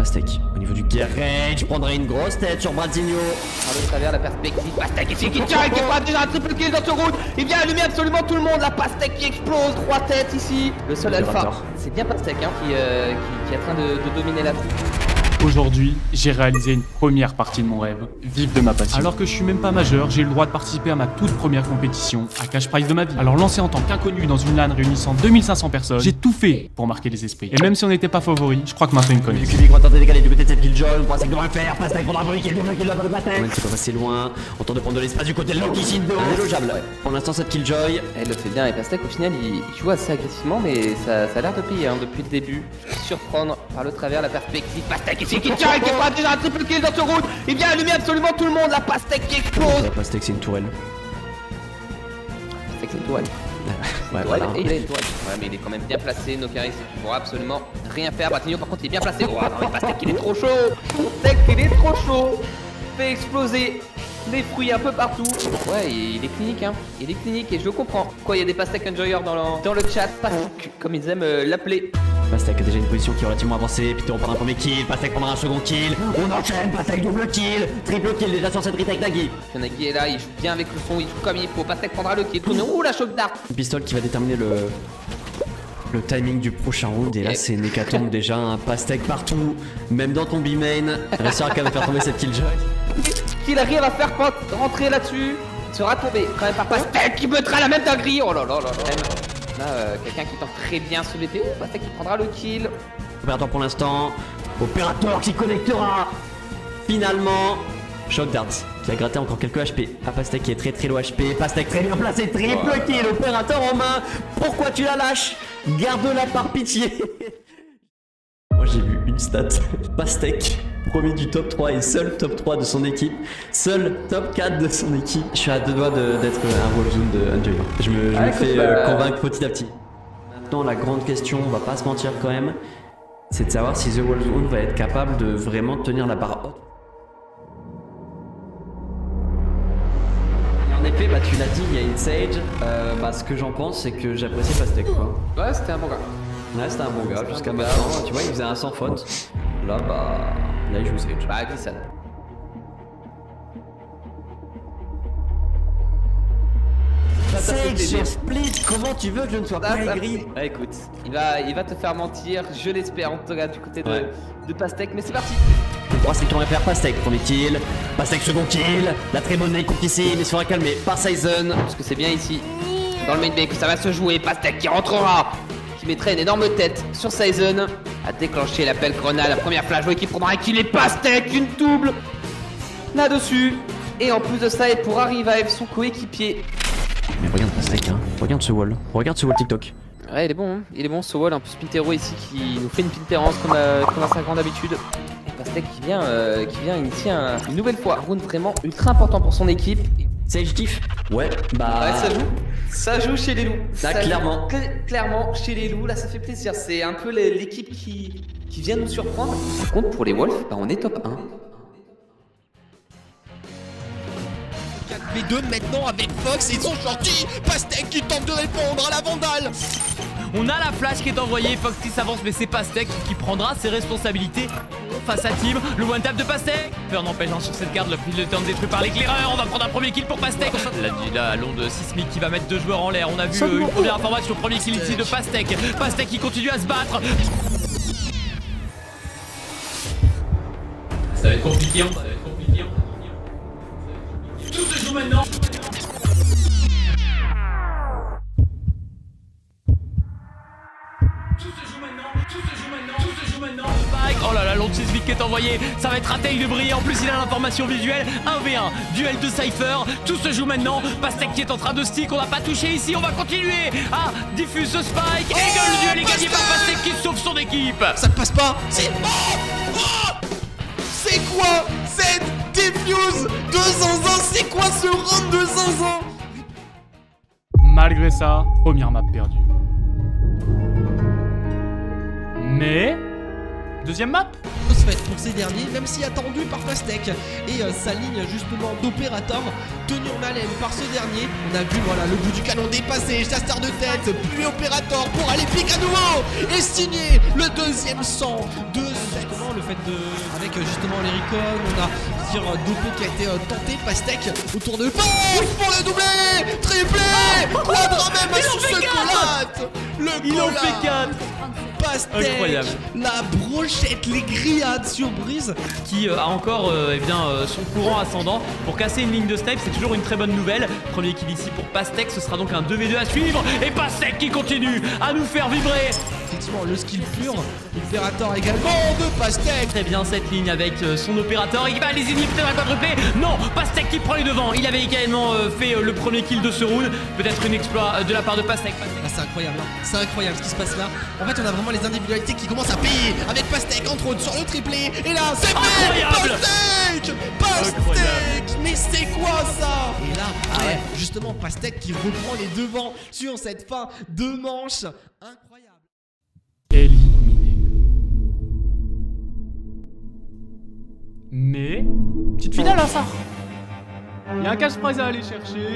Pastèque. Au niveau du garage, je prendrai une grosse tête sur Bradzinho. Par le travers, la perspective. Pastèque ici qui tient, qui fera déjà un triple kill dans ce round. Il vient allumer absolument tout le monde. La Pastèque qui explose. 3 têtes ici. Le seul alpha. C'est bien Pastèque hein, qui est en train de dominer la troupe. Aujourd'hui, j'ai réalisé une première partie de mon rêve, vivre de ma passion. Alors que je suis même pas majeur, j'ai eu le droit de participer à ma toute première compétition, à cash prize de ma vie. Alors lancé en tant qu'inconnu dans une LAN réunissant 2500 personnes, j'ai tout fait pour marquer les esprits. Et même si on n'était pas favoris, je crois que maintenant ils me connaissent. Cubic, tenter de décaler du côté de cette killjoy, Pastèque devrait le faire, Pastèque prendra un premier kill, double kill de Pastèque. C'est pas passé loin, on tente de prendre de l'espace du côté de Loki Shindo. Délogeable. Pour l'instant cette killjoy. Elle le fait bien et Pastèque au final il joue assez agressivement mais ça a l'air de payer hein, depuis le début. Surprendre par le travers la perspective. Pastèque ici qui tient et qui fera déjà un triple kill dans ce round. Il vient allumer absolument tout le monde. La Pastèque qui explose. Pastèque c'est une tourelle. Pastèque c'est une tourelle. Ouais, Tourelle, voilà. et il a une tourelle. Ouais mais il est quand même bien placé. Nocaris il pourra absolument rien faire. Bradzinho par contre il est bien placé. Oh non mais Pastèque il est trop chaud. Pastèque il est trop chaud. Fait exploser les fruits un peu partout. Ouais il est clinique hein. Il est clinique et je le comprends. Quoi il y a des Pastèque enjoyers dans le chat. Pastèque comme ils aiment l'appeler. Pastèque a déjà une position qui est relativement avancée, Python prendra un premier kill, Pastèque prendra un second kill, on enchaîne, Pastèque double kill, triple kill déjà sur cette retake Nagui. Nagui est là, il joue bien avec le son, il joue comme il faut, Pastèque prendra le kill, tourne, ouh la choc d'art. Une pistole qui va déterminer le timing du prochain round, et là c'est une hécatombe déjà, un Pastèque partout, même dans ton B-main, réussira quand même à faire tomber cette killjoy. Qu'il arrive à faire rentrer là-dessus, sera tombé quand même par Pastèque qui mettra la même dinguerie, oh là là là là. Là, quelqu'un qui tente très bien sous l'épée. Pastèque qui prendra le kill. Opérateur pour l'instant. Opérateur qui connectera finalement. Shock Darts qui a gratté encore quelques HP. À Pastèque qui est très low HP. Pastèque très bien placé. Triple kill. Opérateur en main. Pourquoi tu la lâches? Garde-la par pitié. Moi j'ai vu une stat. Pastèque. Premier du top 3 et seul top 3 de son équipe. Seul top 4 de son équipe. Je suis à deux doigts d'être un Wolfzone de Enjoy. Je me fais convaincre petit à petit. Maintenant la grande question, on va pas se mentir quand même, c'est de savoir si The Wolfzone va être capable de vraiment tenir la barre haute. Et en effet, bah tu l'as dit, il y a une Sage. Ce que j'en pense c'est que j'apprécie Pastèque quoi. Ouais c'était un bon gars. Ouais c'était un bon gars jusqu'à maintenant. Tu vois il faisait un sans faute. Là il joue Sage. Bah glissade. Sage sur Split, comment tu veux que je ne sois pas aigri? Ouais écoute, il va te faire mentir, je l'espère en tout cas du côté de Pastèque, mais c'est parti. Les trois strictement réfère Pastèque, premier kill, Pastèque second kill, la très bonne lane contre ici, mais sera calmé par Sizen. Parce que c'est bien ici, dans le main bay que ça va se jouer, Pastèque qui rentrera, qui mettrait une énorme tête sur Sizen, a déclenché l'appel grenade, la première flash qui prendra un kill et Pastèque, une double là-dessus. Et en plus de ça, il pourra revive son coéquipier. Mais regarde Pastèque, hein. Regarde ce wall TikTok. Ouais, il est bon ce wall, un peu Spintero ici qui nous fait une Pinterance comme à sa grande habitude. Et Pastèque qui vient initier une nouvelle fois un round vraiment ultra important pour son équipe. Sage diff. Ouais, Ouais, ça joue chez les loups. Là, clairement. Clairement chez les loups, là ça fait plaisir, c'est un peu l'équipe qui vient nous surprendre. Par contre pour les Wolves, bah, on est top 1. 4v2 maintenant avec Fox et son shorty. Pastèque qui tente de répondre à la Vandale. On a la flash qui est envoyée, Foxy s'avance mais c'est Pastèque qui prendra ses responsabilités face à Team. Le one tap de Pastèque. Peur n'empêche sur cette garde, le fil de turn détruit par l'éclaireur. On va prendre un premier kill pour Pastèque. La l'onde sismique qui va mettre 2 joueurs en l'air. On a vu une première information, premier kill ici de Pastèque. Pastèque qui continue à se battre. Ça va être compliqué, Tout se joue maintenant. Oh là là, l'onde sismique qui est envoyée, ça va être raté de briller, en plus il a l'information visuelle, 1v1, duel de Cypher, tout se joue maintenant, Pastèque qui est en train de stick, on n'a pas touché ici, on va continuer à diffuse ce spike, et le duel est gagné par Pastèque qui sauve son équipe. Ça ne passe pas. C'est c'est quoi cette défuse de zinzin? C'est quoi ce round de zinzin? Malgré ça, première map perdue. Mais... deuxième map? Fait pour ces derniers, même si attendu par Pastèque et sa ligne justement d'opérateur tenue en haleine par ce dernier. On a vu voilà le bout du canon dépassé, chasseur de tête, puis opérateur pour aller pique à nouveau et signer le deuxième sang de ce... Comment le fait fait avec justement les Recon. On a tir dopé qui a été tenté. Pastek autour de pour le doublé, triplé, quadra même sur ce collate. Il en fait 4. Pastek, Incroyable. la brochette, les grillades sur Brise. Qui a encore son courant ascendant pour casser une ligne de snipe, c'est toujours une très bonne nouvelle. Premier kill ici pour Pastek, ce sera donc un 2v2 à suivre. Et Pastek qui continue à nous faire vibrer. Effectivement, le skill pur, l'opérateur également de Pastek. Très bien cette ligne avec son opérateur. Il va les inhiber à quadruplé. Non, Pastek qui prend les devants. Il avait également fait le premier kill de ce round. Peut-être une exploit de la part de Pastek. Ah, c'est incroyable, hein. C'est incroyable ce qui se passe là. En fait, on a vraiment les individualités qui commencent à payer avec Pastek entre autres sur le triplé. Et là, c'est fait. Incroyable. Pastek. Mais c'est quoi ça? Et là, ouais, justement, Pastek qui reprend les devants sur cette fin de manche. Incroyable. Éliminé. Mais, petite finale à ça. Il y a un cash prize à aller chercher.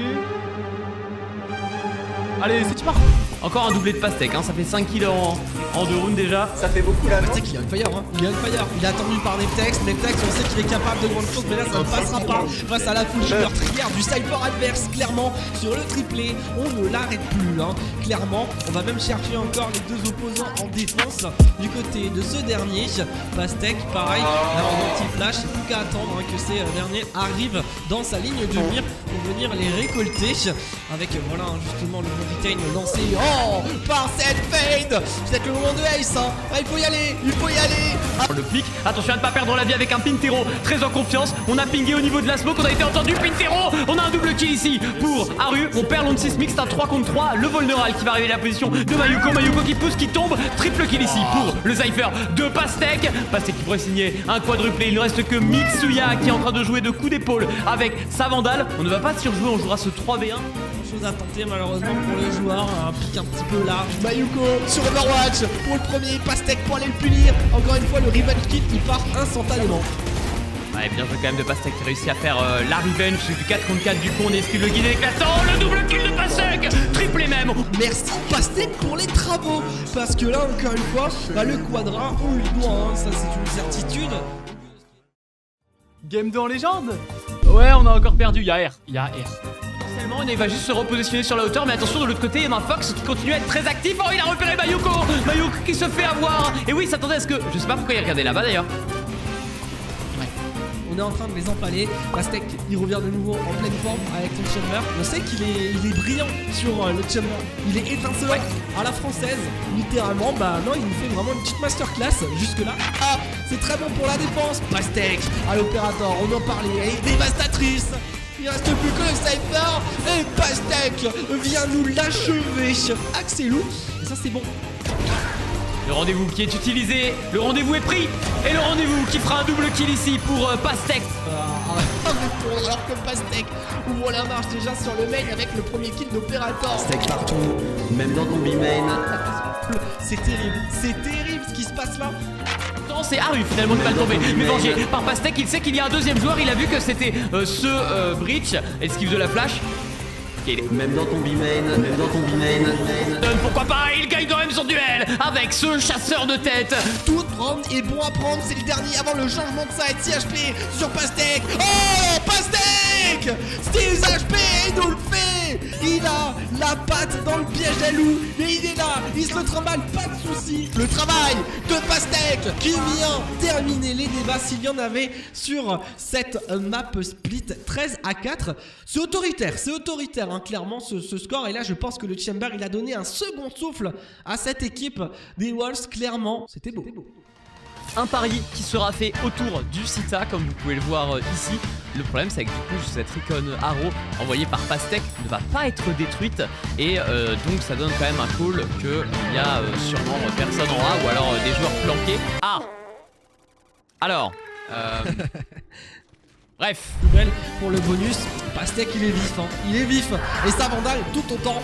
Allez, c'est parti. Encore un doublé de Pastek, hein. Ça fait 5 kills en 2 rounds déjà. Ça fait beaucoup là. Pastek, il est on fire, hein. Il est on fire. Il est attendu par Neptex. Neptex, on sait qu'il est capable de grandes choses, mais là, ça ne passera pas face à la foule meurtrière du cypher adverse. Clairement, sur le triplé, on ne l'arrête plus, hein. Clairement, on va même chercher encore les deux opposants en défense. Du côté de ce dernier, Pastek, pareil, là en anti-flash, c'est plus qu'à attendre hein, que ces derniers arrivent dans sa ligne de mire pour venir les récolter. Avec, voilà, justement, le retain lancé par cette fade. C'est peut-être le moment de Ace, hein. Ah, il faut y aller, il faut y aller. Ah. Le flic, attention à ne pas perdre la vie avec un Pintero. Très en confiance, on a pingé au niveau de la smoke, on a été entendu. Pintero, on a un double kill ici pour Aru. On perd l'onde 6 mixte à 3 contre 3. Le Vulnéral qui va arriver à la position de Mayuko. Mayuko qui pousse, qui tombe. Triple kill ici pour le Cypher de Pastek. Pastek qui pourrait signer un quadruplé. Il ne reste que Mitsuya qui est en train de jouer de coups d'épaule avec sa Vandale. On ne va pas surjouer, on jouera ce 3v1. Chose à tenter malheureusement pour le joueur, un pic un petit peu large. Mayuko sur Overwatch pour le premier, Pastek pour aller le punir. Encore une fois le revenge kit qui part instantanément. Ouais, bien joué quand même de Pastek qui réussit à faire la revenge du 4 contre 4 du coup on esquive le guide éclatant. Le double kill de Pastek, triplé même. Merci Pastek pour les travaux. Parce que là encore une fois, bah, le quadra on lui doit, hein. Ça c'est une certitude. Game 2 en légende. Ouais, on a encore perdu, il y a R. Il va juste se repositionner sur la hauteur, mais attention de l'autre côté, il y a un Fox qui continue à être très actif. Oh, il a repéré Mayuko. Mayuko qui se fait avoir. Et oui, s'attendait à ce que... Je sais pas pourquoi il regardait là-bas d'ailleurs. On est en train de les empaler. Pastek, il revient de nouveau en pleine forme avec son chamber. On sait qu'il est brillant sur le chamber. Il est étincelant à la française. Littéralement, bah non, il nous fait vraiment une petite masterclass jusque-là. Ah, c'est très bon pour la défense. Pastek à l'opérateur, on en parlait. Elle est dévastatrice. Il reste plus que le Cypher. Et Pastek vient nous l'achever. Axelou. Et ça, c'est bon. Le rendez-vous qui est utilisé, le rendez-vous est pris. Et le rendez-vous qui fera un double kill ici pour Pastek. Alors que Pastek ouvre la marche déjà sur le main avec le premier kill d'opérateur. Pastek partout, même dans ton B-main. C'est terrible ce qui se passe là. Non, c'est Aru finalement qui va le tomber. Mais vengé par Pastek, il sait qu'il y a un deuxième joueur. Il a vu que c'était ce Breach. Esquive de la flash. Même dans ton B-main, Pourquoi pas, il gagne quand même son duel avec ce chasseur de tête. Tout prendre est bon à prendre, c'est le dernier avant le changement de side. 6 HP sur Pastek. Oh, Pastek 6 HP, il nous le fait. Il a la patte dans le piège à loup. Et il est là, il se le trimballe, pas de soucis. Le travail de Pastek qui vient terminer les débats s'il y en avait sur cette map split 13-4. C'est autoritaire hein, clairement ce score. Et là je pense que le Chamber il a donné un second souffle à cette équipe des Wolves. Clairement c'était beau. Un pari qui sera fait autour du Sita comme vous pouvez le voir ici. Le problème c'est que du coup cette Recon Arrow envoyée par Pastek ne va pas être détruite. Et donc ça donne quand même un call qu'il y a sûrement personne en A ou alors des joueurs flanqués. Ah. Alors bref. Nouvelle pour le bonus. Pastek il est vif hein. Il est vif. Et sa Vandale tout autant.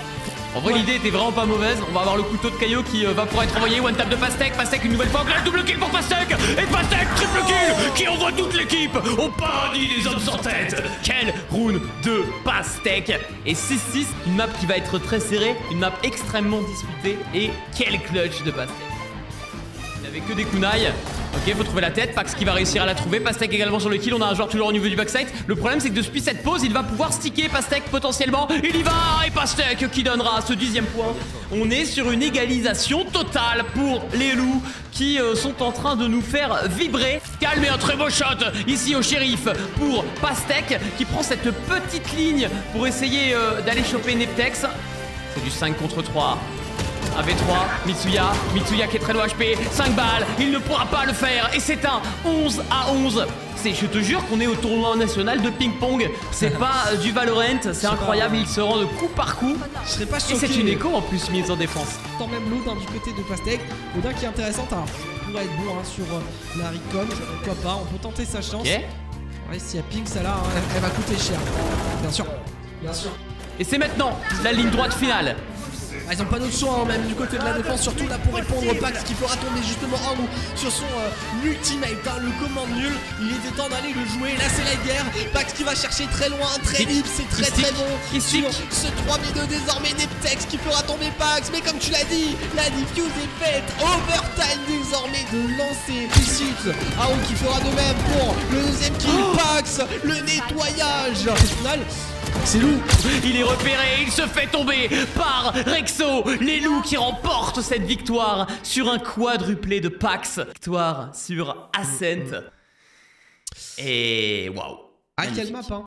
En vrai l'idée était vraiment pas mauvaise. On va avoir le couteau de Caillot qui va pouvoir être envoyé. One tap de Pastek. Pastek une nouvelle fois. Là, double kill pour Pastek. Et Pastek triple kill qui envoie toute l'équipe au paradis des hommes sans tête. Quel round de Pastek. Et 6-6. Une map qui va être très serrée. Une map extrêmement disputée. Et quel clutch de Pastek. Il n'avait que des kunai. Ok, faut trouver la tête. Pax qui va réussir à la trouver. Pastek également sur le kill. On a un joueur toujours au niveau du backside. Le problème, c'est que depuis cette pause, il va pouvoir sticker Pastek potentiellement. Il y va. Et Pastek qui donnera ce 10e point. On est sur une égalisation totale pour les loups qui sont en train de nous faire vibrer. Calme et un très beau shot ici au shérif pour Pastek qui prend cette petite ligne pour essayer d'aller choper Neptex. C'est du 5 contre 3. 1v3, Mitsuya qui est très low HP, 5 balles, il ne pourra pas le faire et c'est un 11-11. Je te jure qu'on est au tournoi national de ping-pong, c'est pas du Valorant, c'est incroyable, il se rend de coup par coup. Je serais pas choqué. Et c'est une écho en plus mise en défense. Tant même l'Odin du côté de Pastek. Odin qui est intéressante, alors pourrait être bon sur la Recon, pourquoi pas, on peut tenter sa chance. Ok. Ouais, s'il y a ping, celle-là, elle va coûter cher. Bien sûr, bien sûr. Et c'est maintenant la ligne droite finale. Ah, ils ont pas d'autre choix même du côté de la défense, surtout là pour répondre au Pax qui fera tomber justement Andrew sur son ultimate, le commande nul. Il était temps d'aller le jouer, là c'est la guerre. Pax qui va chercher très loin, très libre, c'est très très bon. Sur ce 3v2 désormais Neptex qui fera tomber Pax, mais comme tu l'as dit, la diffuse est faite. Overtime désormais de lancer Piscite. Aou qui fera de même pour le deuxième kill. Pax, le nettoyage. Au final, c'est loup. Il est repéré, il se fait tomber par Rexo. Les loups qui remportent cette victoire sur un quadruplé de Pax. Victoire sur Ascent. Et waouh. Ah, quelle map, hein.